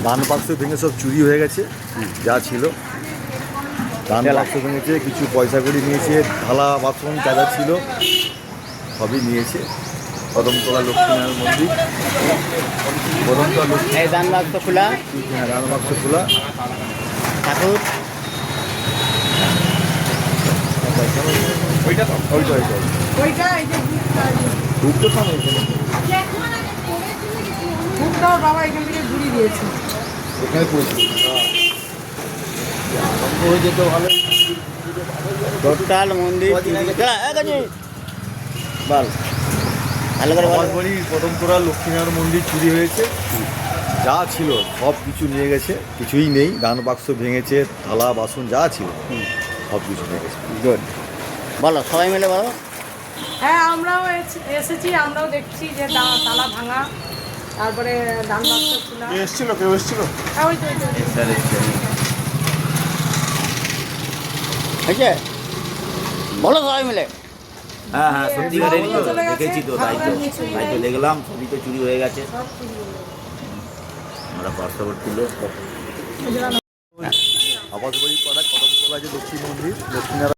দান বাক্স ভেঙে সব চুরি হয়ে গেছে, যা ছিল দান বাক্স ভেঙেছে, কিছু পয়সা কড়ি নিয়েছে, থালা বাসন যা যা ছিল সবই নিয়েছে। কদমতলা লক্ষ্মীনারায়ণ মন্দির, কদমতলা লক্ষ্মী, এই দান বাক্স খোলা, হ্যাঁ দান বাক্স খোলা, ঠাকুর ওইটা ঢুকতে পারো বাবা এখান থেকে ঘুরিয়ে দিয়েছে। এখানে পড়েছে যেতে ভালো। টোটাল মন্দির বল ভালো করে বল। বাড়ির কদমতলা লক্ষ্মীনারায়ণ মন্দির চুরি হয়েছে, যা ছিল সব কিছু নিয়ে গেছে, কিছুই নেই। দান বাক্স ভেঙেছে, থালা বাসন যা ছিল সব কিছু নিয়ে গেছে। গুড, বলো সবাই মিলে বলো। হ্যাঁ আমরাও এসেছি, আমরাও দেখছি যে তালা ভাঙা, তারপরে দান বাক্স খোলা। এসেছিল কেউ এসেছিল? হ্যাঁ ওই তো হয়েছে, বলো সবাই মিলে। হ্যাঁ হ্যাঁ, সত্যিকারেরই তো চলে গেছে, দেখেছি তো, তাই তো তাই তো দেখলাম, সবই তো চুরি হয়ে গেছে। সব চুরি হয়ে গেছে। আমরা পার্শ্ববর্তী লোক। আবাস বাড়ি পাড়া কদমতলা যে লক্ষ্মী মন্দির, লক্ষ্মীনারায়ণ